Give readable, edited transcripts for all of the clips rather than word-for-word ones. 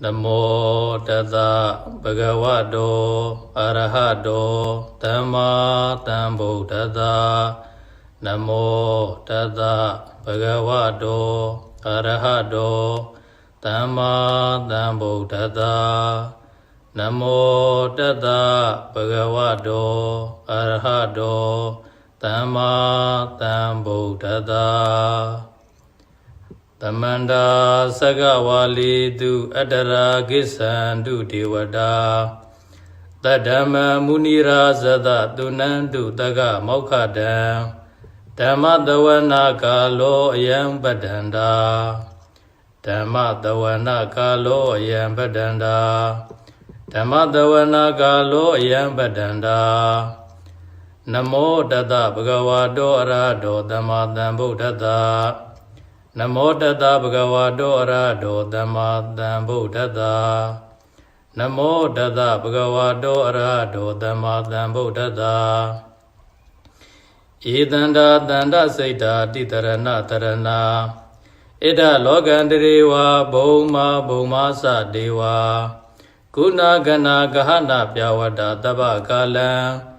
Namo Tassa Bhagavato Arahato Dhamma Sambuddhassa Namo Tassa Bhagavato Arahato Dhamma Sambuddhassa Namo Tassa Bhagavato Arahato Dhamma Sambuddhassa Tamanda Sagawali Du Adara Gisandu Devada Tadama Munira Zada Dunandu Daga Mokada Dhamma Dawana Kalo Ayam Badanda Dhamma Dawana Kalo Ayam Badanda Dhamma Dawana Kalo Ayam Badanda Namo Tassa Bhagavato Arahato Dhamma Sambuddhassa Namo Tassa Bhagavato Arahato Dhamma Sambuddhassa Namo Tassa Bhagavato Arahato Dhamma Sambuddhassa Idanda Danda Saita Titarana Tarana Ida Loganderewa Bhoma Bhoma Sa Deva Guna Gana Gahana Pyawada Taba Kalam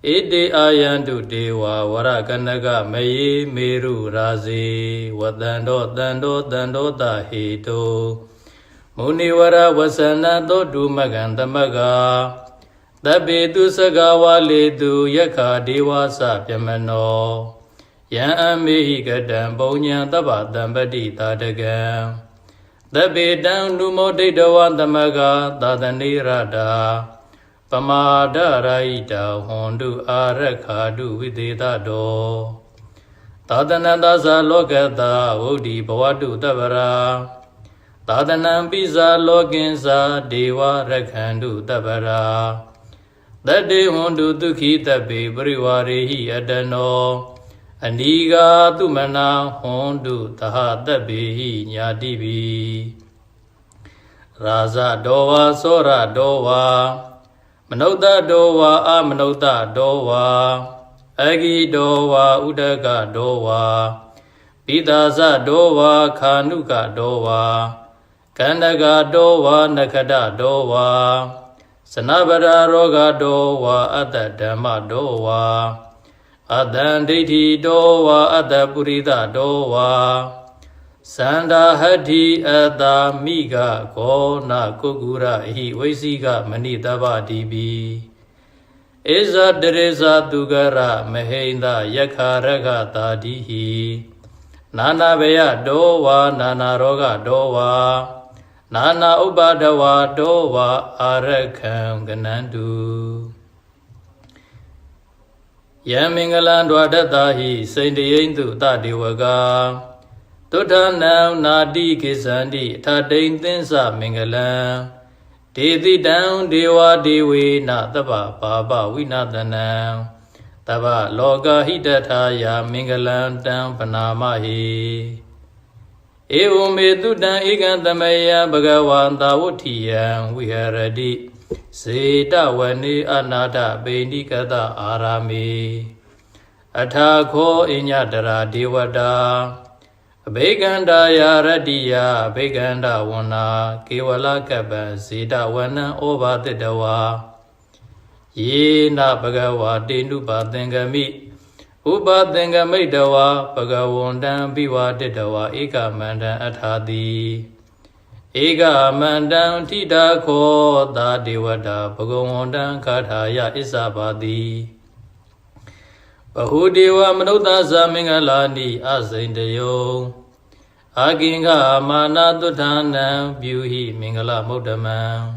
Iti ayantu dewa warakanaga mayi meru razi wadando dando dando tahito muniwara wasana dodu magandamaga tabitu sagawalitu yakha dewa sapyamano yan amihi gadam baunya taba dambadi tadaga tabidang numo dedawan tamaga tadani rada Pamada Raita Hondu Arakadu Videta Do Tadananda Logata Odi Bawadu Tabara Tadanam Pisa Loginsa Deva Rakhandu Tabara Tade Hondu Duki Tabi Briwari Adano Aniga Tumana Hondu Taha Tabi Nyadibi Raza Dowa Sora Dowa Manota dowa amanota dowa Agi dowa udaga dowa Pidasa dowa kanuka dowa Kandaga dowa nakada dowa Sanabara roga dowa Adadama dowa Adanditi dowa Adapurida dowa Sanda hati ada miga kona kugura hi waisiga manitaba dibi Eza dereza dugara mehinda yakharaga tadihi Nana beya dowa nana roga dowa Nana ubadawa dowa arakam ganandu Yamingalandwa datahi saindiyendu tadiwaga Tutanam Nadi Kisandi Tadain Tinsa Mingalam Dedi down Dewa Dewi Nataba Baba Winadanam Taba Loga Hidataya Mingalam Dam Panamahi Evume Tutan Igantamaya Bhagavanta Wutiyam Viharadi Sita Wani Anada Bendikata Arami Athako Inyadara Devada Beganda Yaradiya Beganda Wana Kiwala Kaba Sita Wana Oba Dedawa Ye Na Bhagava Denuba Dengami Uba Dengami Dawa Bhagavondan Biwa Dedawa Eka Mandan Athadi Ega Mandan Tida Ko Da Devada Bhagavondan Kathaya Isabadi Bahudewa Manuta Samingalani Asaindayo Aginga Mana Dutana Byuhi Mingala Mudama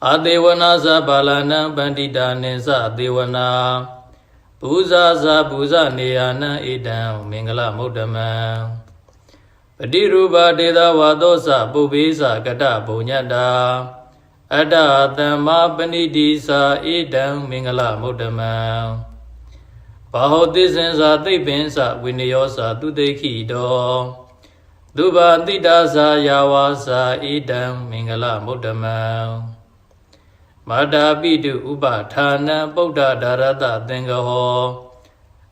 Adevana Zabalana Bandita Nesa Devana Puza Zabuza Neana Idam Mingala Mudama Padiruba Deda Wadosa Bubisa Gata Bunyada Ada Dhamma Panidisa Idam Mingala Mudama Bahotisensa Tibinsa Winiyosa Tudeki Do Duba Tidasa Yawasa Idam Mingala Mudama Mada Bidu Uba Thana Buddha Darata Tengaho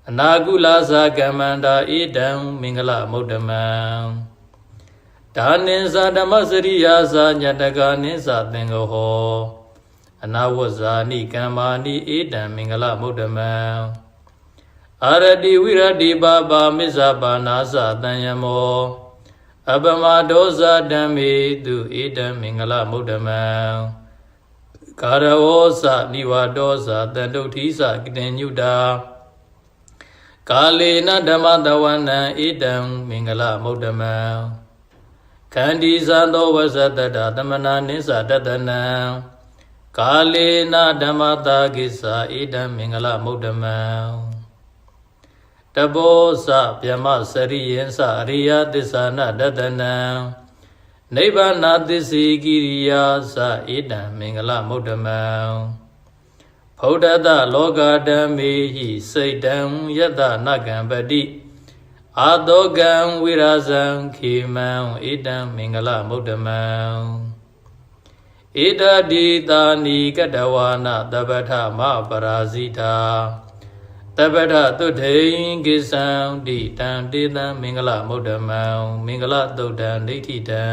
Anagula Sagamanda Idam Mingala Mudama ဒါနိသဓမ္မစရိယာသာညတကနိသသင်္ဃဟောအနာဝဇာနိကမ္မာနိဧတံမင်္ဂလမုဒ္ဓမံအာရတိဝိရတိပါပါမစ္ဆပါနာသတံယမောအပမဒောဇဓမ္မေတုဧတံမင်္ဂလမုဒ္ဓမံကာရဝောသနိဝါဒောသတန္တုဋ္ဌိသကတိညုတာကာလေနဓမ္မတဝနံဧတံမင်္ဂလမုဒ္ဓမံခန္တီဇံသောဝဇတတသမနာနိသတတနံကာလေနဓမ္မတာကိစ္ဆာဧတံမင်္ဂလမုဒ္ဓမံတဘောသဗျမစရိယံသအရိယသစ္ဆာနတတနံနိဗ္ဗာနသစ္စေကိရိယာသဧတံမင်္ဂလမုဒ္ဓမံဗုဒ္ဓတလောကဓမ္မေဟိစိတ်တံယတနကံပတိအာတောကံဝိရာဇံခေမံဧတံမင်္ဂလမုဒ္ဓမံဧတတိတာနိကတဝါနတပ္ပထမပရာဇိတာတပ္ပထသုထိန်ကိသံတိတံတေတံမင်္ဂလမုဒ္ဓမံမင်္ဂလသုတ်တံဒိဋ္ဌိတံ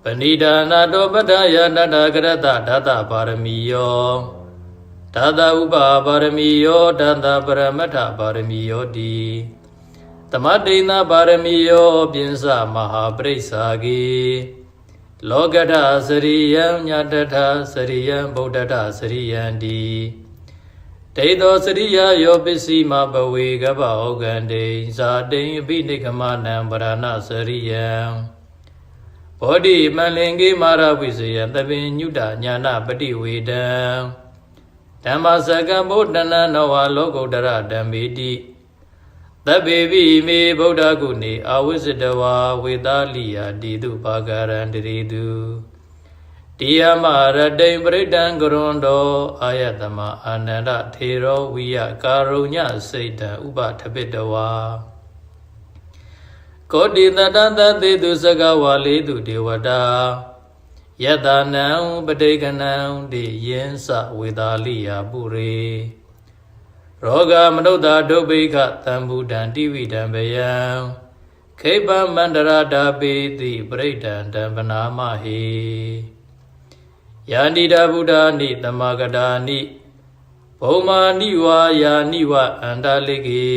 ပဏိဒါနာတောပတ္ထယတတကရတဓာတပါရမီယောဓာတဥပပါရမီယောဓာတပရမတ္ထပါရမီယောတိသမတိဏပါရမီယောပိဉ္စမဟာပရိစ္ဆာကေလောကထစရိယံညတထစရိယံဗုဒ္ဓထစရိယံတိဒိဋ္ဌောစရိယယောပစ္စည်းမဘဝေကပ္ပဩကံတေဇာတိအပိနိကမနံပရဏစရိယံဘောဓိမလင်္ကေမာရဝိဇယံသဗ္ဗညုတညာနာပတိဝေဒံဓမ္မစကံဗုဒ္ဓနာနဝလောကုတ္တရဓမ္မေတိသဗ္ဗေပိမေဗုဒ္ဓဂုဏေအာဝိဇ္ဇတဝါဝေသာလိယတိတုပါကရံတရေတုတိယမရတိံပရိဒံကရွန်တောအာယတမအာနန္ဒထေရောဝိယကာရုညစိတ်တံဥပထပိတဝါကောတိတတတသေတုစကဝါလေတုဒေဝတာယတနံပဋိကနံတိယင်းစဝေသာလိယပုရေရောဂမနုဿာဒုဗ္ဗိခတံဗုဒံတိဝိတံဘယံခိပမန္တရာဓာပိတိပရိဒံတံပနာမဟိယန္တိတဗုဒ္ဓနိတမဂတာနိဘုံမာနိဝါယာနိဝအန္တလိကေ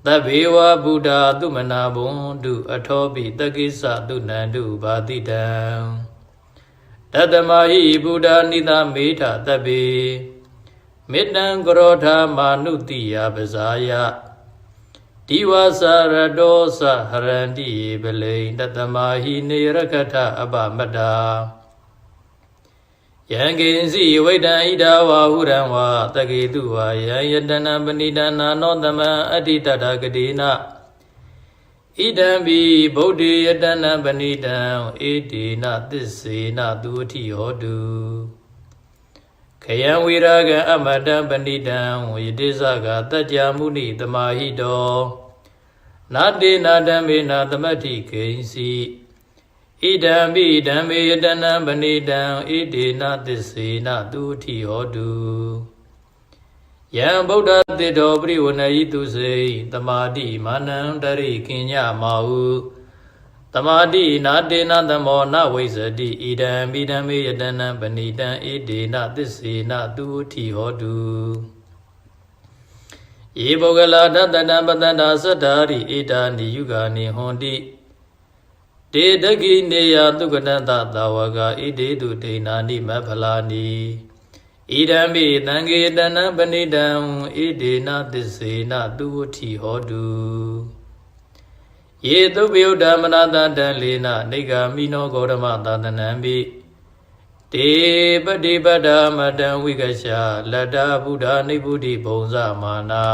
သဗ္ဗေဝဗုဒ္ဓသုမနာဘုံတုအထောပိတကိစ္စသုနန္တုဘာတိတံတတမဟိဗုဒ္ဓနိသမေထသဗ္ဗေမေတ္တံကရောဓမာနုတိယပဇာယဒီဝါစာရတောသဟရန္တိပလိတတမဟိနေရကထအပမတ္တာယံကိဉ္စီဝိတံဣဒဝါဟုရံဝါတကေတုဝါယံယတနံပဏိဒနာနောတမံအတ္တိတတဂတိနာဣဒံဘိဗုဒ္ဓေယတနံပဏိတံဧတေနသစ္စေနသူအထိဟောတုခယံဝိရာဂံအမတံပဏိတံဝိတိသကတัจ जा မုနိတမဟိတောနာတေနာဓမ္မေနာသမတ္ထိကိဉ္စီဣဒံဘိဓမ္မေယတနံပဏိတံဣတေနသစ္စေနသူအထိဟောတုယံဗုဒ္ဓတေတောပရိဝဏယိတုစေသမာတိမာနံတရိကိညမာဟုသမာတိနာတေနသမောနဝိဇ္ဇတိဣဒံဘိဓမ္မေယတနံပဏိတံဣတေနသစ္စေနသူအထိဟောတုယေပုဂ္ဂလာတတတံပတန္တာသတ္တာရိဧတာနိယုဂာနိဟွန်တိတေတကိနေယသုကတတသာဝကဣတေတုဒိဏာနိမဖလာနိဣဒံမိသံဃေတနံပဏိတံဣဒေနသစ္စေနသူဝတိဟောတုယေသုပယုဒ္ဓမနာတတံလေနနေဂာမိနောဂေါရမသာသနံမိတေပတိပတ္တမတံဝိကရှာလတ္တဗုဒ္ဓနိဗ္ဗုတိဘုံဇမာနာ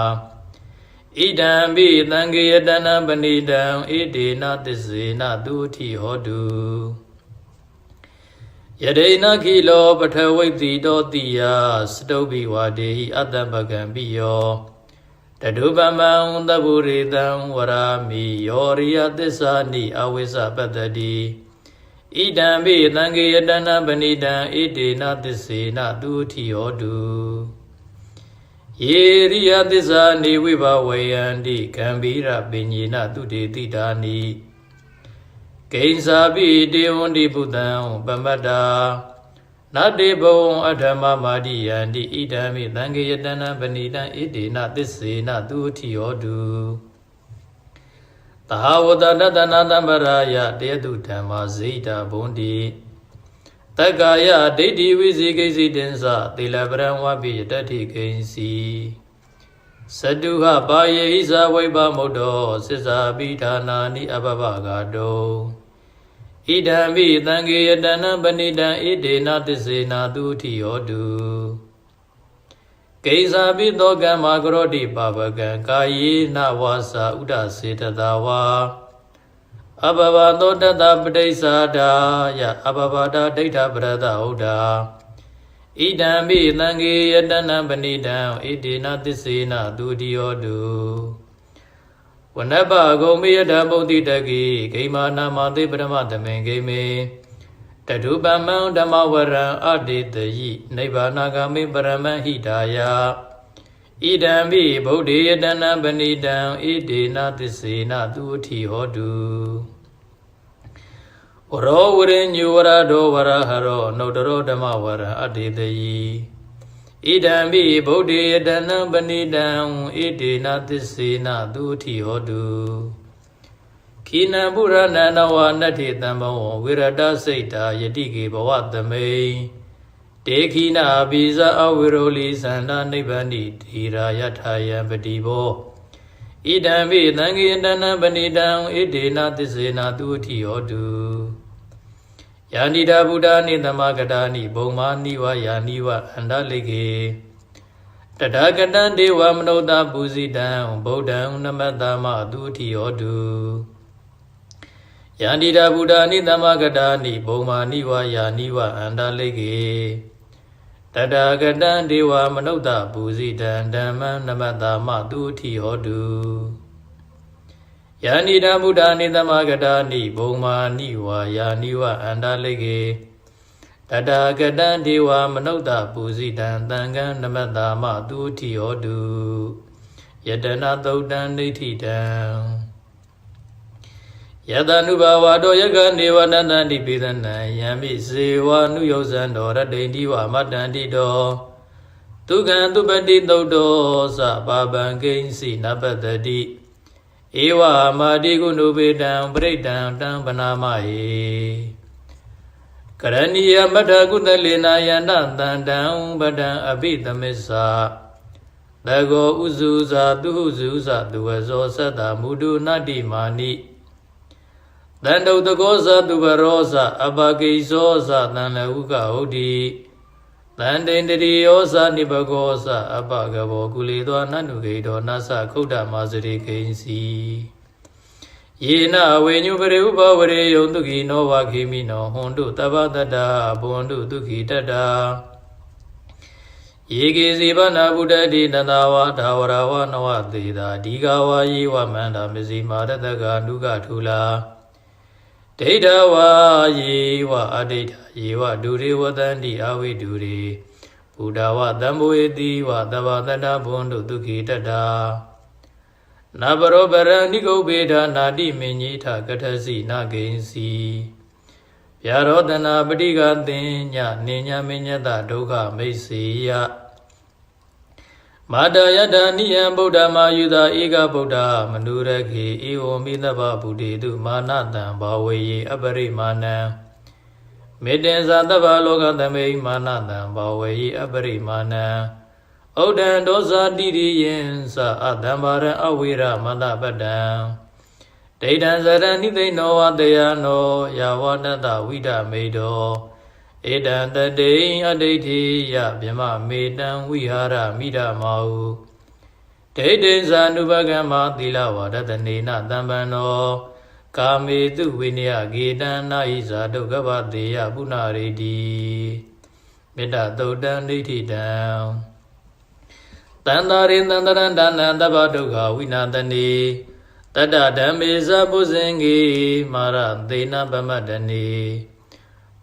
ဣဒံမိသံဃေတနံပဏိတံဣဒေနသစ္စေနသူဝတိဟောတုယဒေနခိလောပထဝိတ္တိတောတိယစတုဘိဝါဒေဟိအတ္တပကံပိယောတတုပမံသဗ္ဗုရိတံဝရာမိယောရိယသစ္စာနိအဝိဇ္ဇပတ္တတိဣဒံမိသံဃေတနံပဏိတံဣဒေနသစ္စေနသူဝတိဟောတုယ ယေရိယသစ္စာနေဝိဘဝေယန္တိကံဗိရပညေနတုတေတိတာနိဂိဉ္စာပိတေဝန္တိဘုဒ္ဓံပမတ္တာနတေဘဝံအဓမ္မမာတိယန္တိဣဒံမိသံဃေယတနံပဏိတံဣတေနသစ္စေနသူတိယောတုသဟဝတတတနာတံပရာယတေတုဓမ္မာဇိတာဘုံတိတက္ကာယဒိဋ္ဌိဝိဇိကိစီတင်္စသေလပရံဝပိယတ္ထိကိဉ္စီသတုဟပါယေဟိဇဝိပမုဒ္ဒောသစ္စာပိဌာနာနိအပပဂါတောဣဒံမိသံဃေယတနံပဏိတံဣတေနသစ္စေနာသူတိယောတုကိဉ္စာပိသောကမ္မာကရောတိပါပကံကာယေနဝါစာဥဒစေတသာဝါအဘဘသောတတပဋိစ္ဆာဒာယအဘဘတာဒိဋ္ဌပရဒဟုတ်တာဣဒံမိသံဃေယတနံပဏိတံဣတေနသစ္စေနသူတိယောတုဝနပဂုံမေယဓမ္မုတိတကိဂိမာနာမသေပရမသမေဂိမေတတုပမံဓမ္မဝရံအတေတယိနိဗ္ဗာနဂမေပရမဟိတာယဣဒံမိဗုဒ္ဓေယတနံပဏိတံဣတေနသစ္စေနသူတိဟောတုဝရောဝရိညုဝရဒောဝရဟရောနုတရောဓမ္မဝရံအတေတယိဣဒံမိဗုဒ္ဓေယတနံပဏိတံဣတေနသစ္စေနသူတိဟောတုခိနံပုရဏနဝနတ္ထိတံဘောဝိရတစိတ်တာယတိကေဘဝသမိတေခိနာဘိဇအဝိရောလိသန္တာနိဗ္ဗန္တိတိရာယထာယံပတိဘောဣဒံမိသံဃေယတနံပဏိတံဣတေနသစ္စေနသူတိဟောတုယာနိတာဗုဒ္ဓနိသမဂတာနိဘုံမာနိဝယာနိဝအန္တလိကေတတကတံဒေဝမနုဿပူဇိတံဗုဒ္ဓံနမတ္တမသူတိဟောတုယာနိတာဗုဒ္ဓနိသမဂတာနိဘုံမာနိဝယာနိဝအန္တလိကေတတကတံဒေဝမနုဿပူဇိတံဓမ္မံနမတ္တမသူတိဟောတုယာနိတာဗုဒ္ဓနိသမဂတာနိဘုံမာနိဝယာနိဝအန္တလိကေတတကတံဒေဝမနုဿပူဇိတံသံဃံနမတ္တမသူတိဟောတုယတနာသုတ်တံဒိဋ္ဌိတံယတနုဘာဝတောယကနေဝနန္တတိပိသနံယံမိစေဝနုယောဇံတော်ရတိန်တိဝမတ္တန္တိတောဒုက္ခံသူပတိသုတ်တောသဘာဗံကိဉ္စီနပတ္တိဧဝမာတိကုဏုပေတံပရိတံတံပနာမဟေကရဏီယမထကုသလေနာယန္တတန္တံပဒံအပိသမစ္ဆာသကောဥစုဇာသူဟုစုဇာသူဝဇောသတ္တမုဒုနတ္တိမာနိတန္တုတကောဇာသူဘရောဇာအပကိဇောဇာတန်လဟုကဟုတ်တိတန်တိန်တတိယောဇာနိဘကောဇာအပကဘောကုလေသောနန္တုကေတောနသခုဒ္ဓမာစရိကိဉ္စီယေနဝေညုပရိဥပဝရေယုံတုခိနောဝခိမိနောဟွန်တုတပ္ပတတ္တဘွန်တုဒုခိတတ္တာယေကေစီဗနာဗုဒ္ဓတိတတဝါဒါဝရဝနဝသေတာဒီဃဝါယေဝမန္တာမစီမာရတကနုကထူလာဒိဋ္ဌဝါယေဝအဒိဋ္ဌယေဝဒုရေဝတန္တိအဝိဒုရေဘုဒ္ဓဝသံဘောေတိဝသဗ္ဗတတ္တဘွန်တုဒုခိတတ္တာနဘရောပရဏိကုပေဒနာတိမင်ကြီးထကထစီနာဂိဉ္စီဗျာရောတနာပဋိကသင်ညနေညမညတဒုက္ခမိတ်စေယမာတယတနိယံဗုဒ္ဓမာယုသာဧကဗုဒ္ဓမနုရခေဧဝံမိသဗ္ဗဗုဒ္ဓေတုမာနတံဘာဝေယေအပရိမာဏံမေတ္တင်္ဇာသဗ္ဗလောကသမိမာနတံဘာဝေယေအပရိမာဏံဩဒံဒောဇာတိရိယံသအတံဘာရံအဝိရမတပတ္တံဒိဋ္ဌံဇရဏိသိနောဝတယနောယာဝတတဝိဒမေတောဧတံတတိအဒိဋ္ဌိယဗြမမေတံဝိဟာရမိဒမောဒိဋ္ဌိဇာနုပကမ္မသီလဝါဒတနေနတံပံနောကာမေတုဝိနယဂေတံနာဟိဇာဒုက္ခဗတေယပုဏ္ဏရေတိမေတ္တသုတ်တံဒိဋ္ဌိတံတန္တာရိတန္တရံဒါနံတဗ္ဗဒုက္ခဝိနာတနေတတ္တဓမ္မေဇပုဇင်္ဂေမာရသေနပမတ္တနေ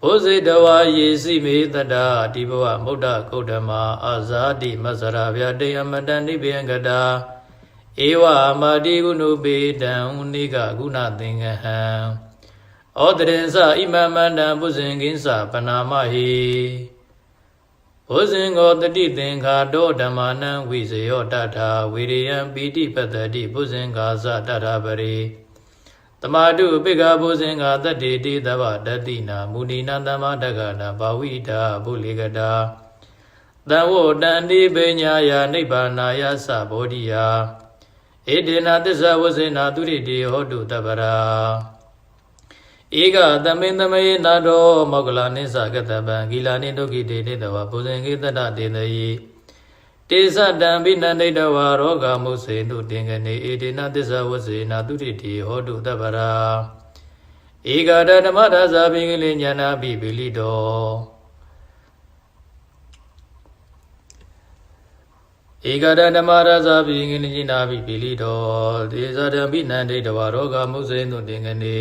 ဘုဇေတဝါယေစီမေတ္တာဒီဘဝမုဒ္ဒကုဒ္ဓမာအာဇာတိမဆရာဗျာတေအမတန်နိဗ္ဗယံကတာဧဝမာတိကုဏုပေတံနိကကုဏသင်္ကဟံဩတရင်္စဣမမန္တံဘုဇင်ကိဉ္စပနာမဟိဘုဇင်ကိုတတိသင်္ခါတောဓမ္မာနံဝိဇယောတထာဝိရိယံပိတိပတ္တိဘုဇင်္ဂါဇတထာပရိတမတုပိကဘုဇင်္ဂါတတ္တိတိသဗ္ဗတတိနာမုဏိနာသမ္မာတက္ကနာဘာဝိတာဘုလိကတာသံဝတန္တိပညာယနိဗ္ဗာနာယသဘောဓိယဧတေနသစ္စာဝဇေနာသူရိတိဟောတုတပ္ပရာဧကသမင်သမယေနာတောမောကလာနိစ္စကတပံဂီလာနိဒုက္ခိတေတေတဝဘုဇင်ကိတတတေတယိတေသတံဘိနန္ဒိတဝါရောဂမုစေတုတင်္ဂနေဧတေနသစ္စာဝဇေနာသူရိတိဟောတုတပ္ပရာဧကတဓမ္မဒါဇာပိကလိညာနာပိပိလိတောဧကတဓမ္မဒါဇာပိကလိညာနာပိပိလိတောတေသတံဘိနန္ဒိတဝါရောဂမုစေတုတင်္ဂနေ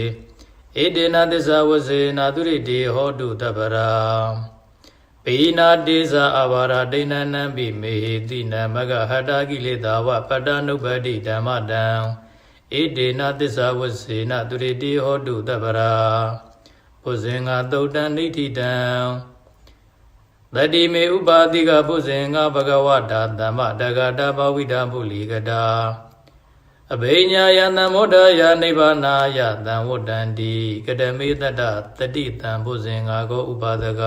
ဧတေနသစ္စာဝဇေနာသူရိတိဟောတုတပ္ပရာပိနာတေဇာအဘာရဒိဏနံပိမေဟိတိနမဂဟတာကိလေသာဝပတ္တနုပ္ပတိဓမ္မတံဧတေနသစ္စာဝဇေနာသူရိတိဟောတုတပ္ပရာဘုဇင်္ဂသုတ်တံနိဋ္ဌိတံတတိမေဥပါတိကဘုဇင်္ဂဘဂဝတာသမ္မတဂတာဘဝိတာပုလိကတာအဘိညာယသံမောဒယနိဗ္ဗာနာယသံဝတ္တန္တိကတမေတ္တတတိတံဘုဇင်္ဂကိုဥပါဒက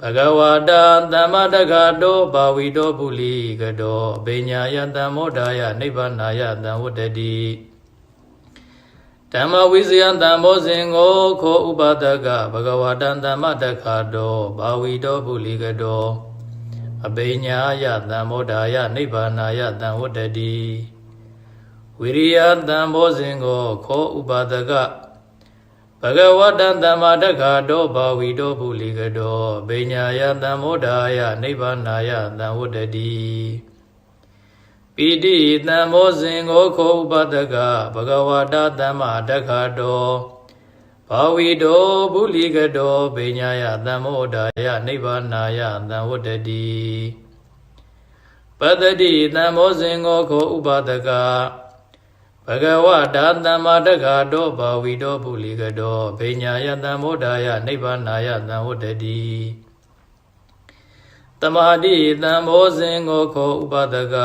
ဘဂဝတာသမ္မတဂတောဘာဝိတောပုလိကတောအဘိညာယသံမောဒယနိဗ္ဗာနာယသံဝတ္တတိဓမ္မဝိဇယသံမောဇင်ကိုခောဥပါဒကဘဂဝတာသမ္မတဂတောဘာဝိတောပုလိကတောအဘိညာယသံမောဒယနိဗ္ဗာနာယသံဝတ္တတိဝိရိယသံဘောဇင်ကိုခောဥပါဒကဘဂဝတံသမ္မာတက္ခတောဘာဝိတောပုလိကတောဗိညာယသံမောဒာယနိဗ္ဗာနာယသံဝတ္တတိပိတိသံဘောဇင်ကိုခောဥပါဒကဘဂဝတာသမ္မာတက္ခတောဘာဝိတောပုလိကတောဗိညာယသံမောဒာယနိဗ္ဗာနာယသံဝတ္တတိပတ္တိသံဘောဇင်ကိုခောဥပါဒကဘဂဝတာသမ္မာတက္ခတောဘာဝိတောပုလိကတောဗိညာယသံမောဒာယနိဗ္ဗာနာယသံဝတ္တတိတမာတိသံဘောဇင်ကိုခောဥပါဒက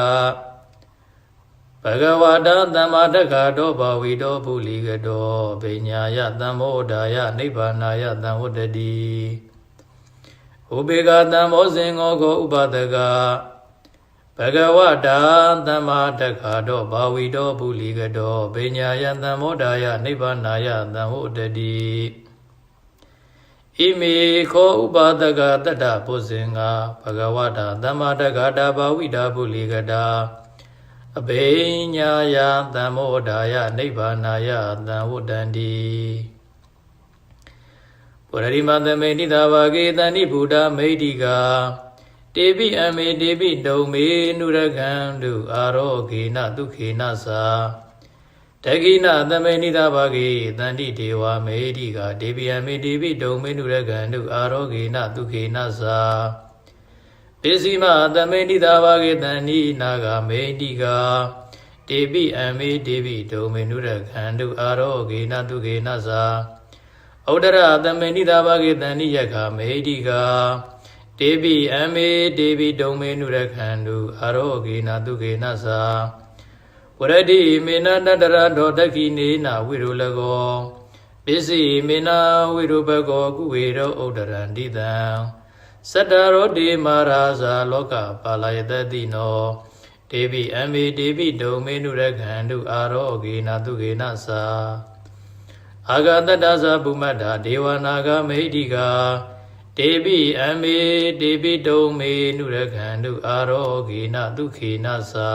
ဘဂဝတာသမ္မာတက္ခတောဘာဝိတောပုလိကတောဗိညာယသံမောဒာယနိဗ္ဗာနာယသံဝတ္တတိဥပေက္ခသံဘောဇင်ကိုခောဥပါဒကဘဂဝတာသမ္မာတက္ခတောဘာဝိတောပုလိကတောဗိညာယသံမောဒာယနိဗ္ဗာနာယသံဝတ္တတိဣမေခောဥပါဒကတတ္တဘုဇင်္ဂဘဂဝတာသမ္မာတက္ခတာဘာဝိတာပုလိကတာအဘိညာယသံမောဒာယနိဗ္ဗာနာယသံဝတ္တန္တိပုရရိမသမေနိသာဘာဂေတန္တိဗုဒ္ဓမေတ္တိကာတေပိအမေတေပိတုံမေနုရကံတုအာရောဂေနဒုခေနသာတကိနသမေနိသာဘာဂေတန္တိဒေဝမေတိကာတေပိအမေတေပိတုံမေနုရကံတုအာရောဂေနဒုခေနသာပိစီမသမေနိသာဘာဂေတန္တိနာဂမေတိကာတေပိအမေတေပိတုံမေနုရကံတုအာရောဂေနဒုခေနသာဩဒရသမေနိသာဘာဂေတန္တိယခမေတိကာတေပိအမေတေပိတုံမေနုရခန္တုအာရောဂေနတုခေနသာဝရတိမေနတတရတောတခိနေနဝိရုလကောပစ္စည်းမေနဝိရုပကောကုဝေရောဥဒရန္တိတံစတ္တရောတိမာရာဇာလောကပါလယတတိနောတေပိအမေတေပိတုံမေနုရခန္တုအာရောဂေနတုခေနသာအာဂတတ္တသဗုမတ္တာဒေဝနာဂမေဟိတိကာတေပိအမေတေပိတုံမေနုရခန္တုအာရောဂေနဒုခေနသာ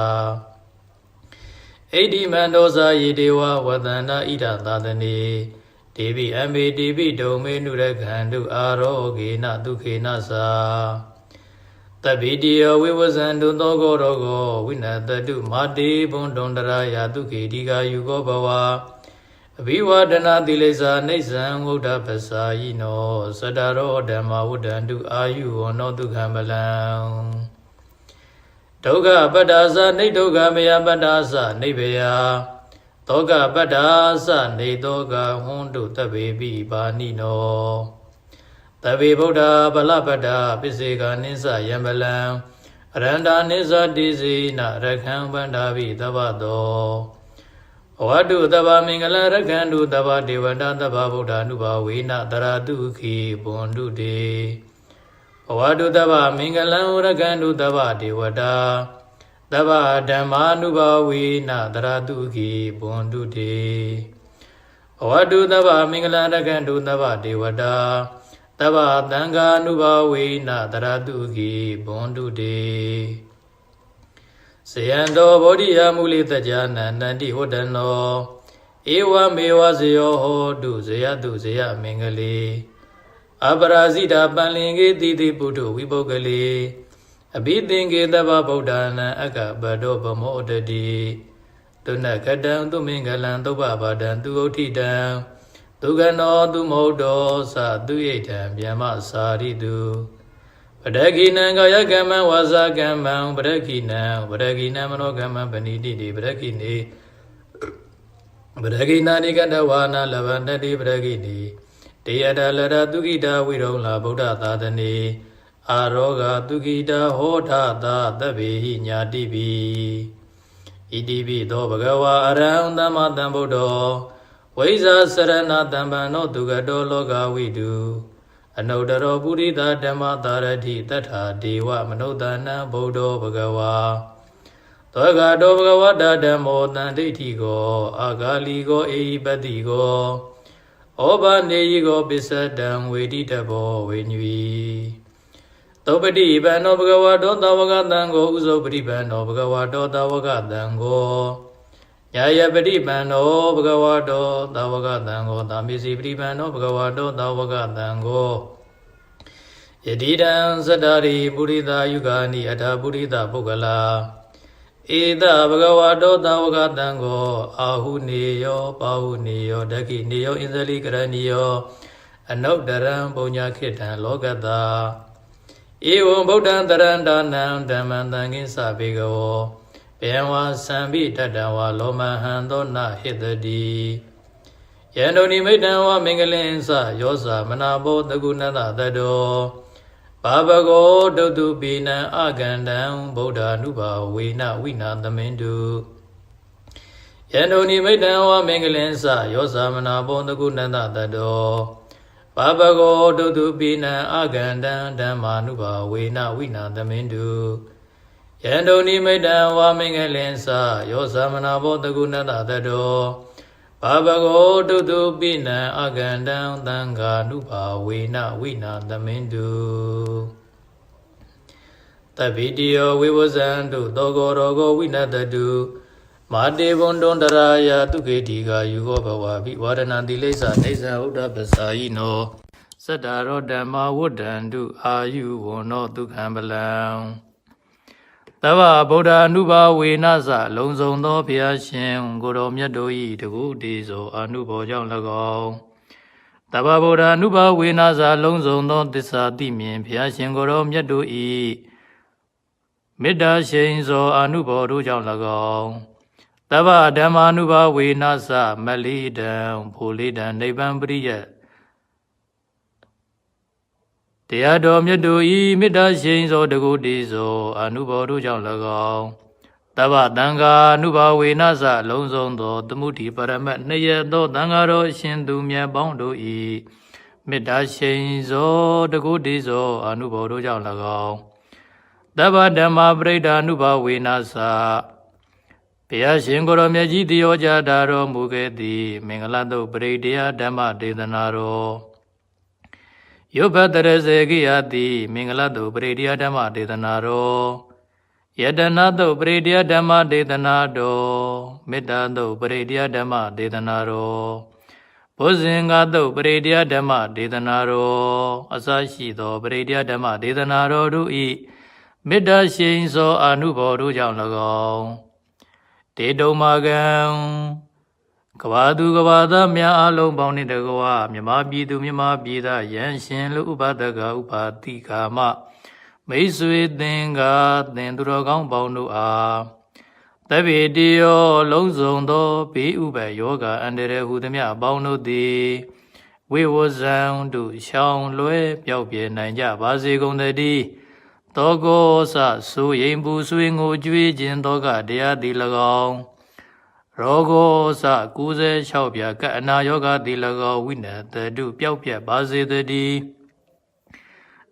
ဣတိမန္တောဇာယေဒေဝဝတန္တာဣဒသာသနေတေပိအမေတေပိတုံမေနုရခန္တုအာရောဂေနဒုခေနသာတပိတိယဝိဝဇန္တုသောကောရောဂောဝိနတတုမာတေဘုံဒုံတရာယဒုခေတိကာယုကောဘဝ အဘိဝဒနာတိလိစ္ဆာနိစ္စံဝုဒ္ဓပ္ပစာယိနောသတ္တရောဓမ္မဝုဒ္ဒန္တုအာယုဝနောဒုက္ခမလံဒုက္ခပတ္တာသနိဒုက္ခမယပတ္တာသနိဗ္ဗယသောကပတ္တာသနေသောကဟွန်းတုတဗ္ဗေပိပါဏိနောတဗ္ဗေဗုဒ္ဓဗလပတ္တာပစ္စေကနိစ္စယံပလံအရန္တာနိစ္စတိစေနရခံဗန္ဓာဘိသဗ္ဗတောဝတ္တုတဗ္ဗမင်္ဂလရခံတုတဗ္ဗဒေဝတာတဗ္ဗဗုဒ္ဓ ानु ဘာဝေနတရတုခိဘွန်တုတေဝတ္တုတဗ္ဗမင်္ဂလံရခံတုတဗ္ဗဒေဝတာတဗ္ဗဓမ္မာနုဘာဝေနတရတုခိဘွန်တုတေဝတ္တုတဗ္ဗမင်္ဂလံရခံတုတဗ္ဗဒေဝတာတဗ္ဗသံဃာနုဘာဝေနတရတုခိဘွန်တုတေဇယံတောဗောဓိယမူလိတ္တဉာဏန္တန္တိဟောတနောဧဝမေဝဇယောဟောတုဇယတုဇယမင်္ဂလေအပရာဇိတာပန္လင်္ကေတိတိပုထုဝိပုဂ္ဂလေအဘိသင်္ကေတဗ္ဗဗုဒ္ဓနာအကပတောဗမောတတိတုဏခတံသူမင်္ဂလံသုဗ္ဗဘာဒံသူဥဋ္ဌိတံသူကနောသူမဟုတ်တောသသူဣဋ္ဌံဗျမစာရိတုပဒကိနံကာယကမ္မံဝါစာကမ္မံပဒကိနံမနောကမ္မံပဏိတိတိပဒကိနေပဒကိနာနိကတဝါနာလဗန္တတိပဒကိနေတေယတလရသုခိတာဝိရုံလာဗုဒ္ဓသာသနေအာရောဂသုခိတာဟောထသာသဗ္ဗေဟိညာတိပိဣတိပိသောဘဂဝါအရဟံသမ္မာသမ္ဗုဒ္ဓောဝိဇ္ဇာစရဏတမ္ပန္နောသူကတောလောကဝိတုအနုတ္တရောပုရိသဓမ္မသာရတိတထာဒေဝမနုဿာနံဗုဒ္ဓောဘဂဝါသောကတောဘဂဝတဓမ္မောတန်ဒိဋ္ဌိကောအာဂါလီကောအေဟိပတိကောဩဘာနေယိကောပစ္စတံဝေတိတဘောဝေညွီသောပတိဗန္နောဘဂဝတောသဝကတံကိုဥဇောပတိဗန္နောဘဂဝတောသဝကတံကိုညာယပတိဗန္နောဘဂဝတောသဝကတံကိုသာမေစီပတိဗန္နောဘဂဝတောသဝကတံကိုယတိတံသတ္တရိပုရိသယုဂာနိအထာပုရိသပုဂ္ဂလာဧတဘဂဝတောသဝကတံကိုအာဟုနေယောပါဟုနေယောဒက္ခိနေယောဣန္ဒလိကရဏီယောအနုတ္တရံပုညခိတံလောကတာဧဝံဗုဒ္ဓံတရန္တနံဓမ္မံသံဃိသဘေကဝောဘေဝါသံပိတတဝါလောမဟံသောနဟိတတိယန္တုနိမိတံဝမင်္ဂလင်္စယောဇာမနာဘောတကုဏတတတောဘာဘဂောဒုတုပိနံအကန္တံဗုဒ္ဓ ानु ဘာဝေနဝိနာသမင်တုယန္တုနိမိတံဝမင်္ဂလင်္စယောဇာမနာဘောတကုဏတတတောဘာဘဂောဒုတုပိနံအကန္တံဓမ္မာနုဘာဝေနဝိနာသမင်တုယန္တုနိမိတံဝမင်္ဂလင်္စယောဇာမနာဘောတကုဏတတတောဘာဘဂောဒုတုပိနံအကန္တံသံဃာနုဘာဝေနဝိနာသမင်တုတဗ္ဗိတိယောဝိဝဇံတုသောကောရောဂောဝိနတတုမာတေဘွန်တွန်တရာယတုခေတိကာယူဟောဘဝပိဝါဒနာတိလိစ္ဆာနေဇာဥဒ္ဒပ္ပစာယိနောသတ္တရောဓမ္မဝုဒ္ဒန္တုအာယုဝနောဒုက္ခံပလံသဗ္ဗဗုဒ္ဓ ानु ဘာဝေနသလုံးစုံသောဘုရားရှင်ကိုယ်တော်မြတ်တို့၏တကုတည်သောအနုဘောကြောင့်၎င်းသဗ္ဗဗုဒ္ဓ ानु ဘာဝေနသလုံးစုံသောသစ္စာသိမြင်ဘုရားရှင်ကိုယ်တော်မြတ်တို့၏မေတ္တာရှိန်သောအနုဘောတို့ကြောင့်၎င်းသဗ္ဗဓမ္မာ ानु ဘာဝေနသမလိတံဖိုလိတံနိဗ္ဗာန်ပရိယတရားတော်မြတ်တို့ဤမေတ္တာရှိန်သောတကုတည်သောအနုဘောတို့ကြောင့်၎င်းသဗ္ဗသံဃာ ानु ဘာဝေနသလုံးစုံသောသမုဒိပရမတ်နှစ်ရသောသံဃာတော်အရှင်သူမြတ်ပေါင်းတို့ဤမေတ္တာရှိန်သောတကုတည်သောအနုဘောတို့ကြောင့်၎င်းသဗ္ဗဓမ္မာပရိဒာ ानु ဘာဝေနသဘုရားရှင်ကိုယ်တော်မြတ်ကြီးတည်ဟောကြားတော်မူခဲ့သည့်မင်္ဂလာတုပရိဒေယဓမ္မဒေသနာတော်ယုဘတရစေကိယတိမင်္ဂလာတုပရိဒေယဓမ္မဒေသနာတော်ယတနာတုပရိဒေယဓမ္မဒေသနာတော်မေတ္တာတုပရိဒေယဓမ္မဒေသနာတော်ဘုဇင်္ဂတုပရိဒေယဓမ္မဒေသနာတော်အစရှိသောပရိဒေယဓမ္မဒေသနာတော်တို့ဤမေတ္တာရှိန်သောအနုဘောတို့ကြောင့်၎င်းတေတုံမာကံ ကဘာသူကဘာသားများအလုံးပေါင်းနှင့်တကွာမြမပြည်သူမြမပြည်သားယံရှင်လူဥပဒကဥပါတိကာမမိတ်ဆွေသင်္ကာသင်သူတော်ကောင်းပေါင်းတို့အားတပိတိယောလုံးစုံသောဘေးဥပယောဂအန္တရာယ်ဟုသမျှအပေါင်းတို့သည်ဝိဝဇံတို့ရှောင်းလွဲပြောက်ပြဲနိုင်ကြပါစေကုန်သတည်းတောကောစဆိုရင်ပူဆွေငိုကြွေးခြင်းတောကတရားသည်၎င်းရောဂောစ96ပြကအနာယောဂသည်၎င်းဝိနတတုပျောက်ပြက်ပါစေတည်း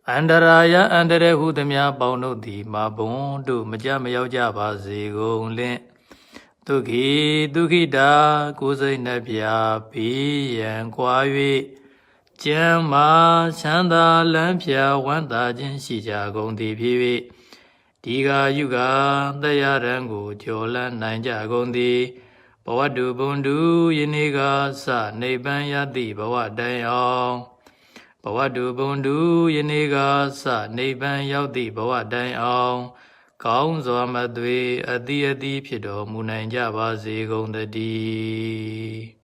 အန္တရာယအန္တရဟုသမျှပေါင်းတို့သည်မဘုံတို့မကြမရောက်ကြပါစေကုန်လင့်ဒုခိတာကိုယ်စိတ်နှပြဘေးရန်ကွာ၍ကျမ်းမာချမ်းသာလန်းဖြာဝမ်းသာခြင်းရှိကြကုန်သည်ဖြစ်၍ဒီဃာယုဂတရားရန်ကိုကျော်လန်းနိုင်ကြကုန်သည်ဘဝတုဘုံတုယနေ့ကစနိဗ္ဗာန်ရသည့်ဘဝတိုင်အောင်ဘဝတုဘုံတုယနေ့ကစနိဗ္ဗာန်ရောက်သည့်ဘဝတိုင်အောင်ကောင်းစွာမသွေအတိဖြစ်တော်မူနိုင်ကြပါစေကုန်သတည်း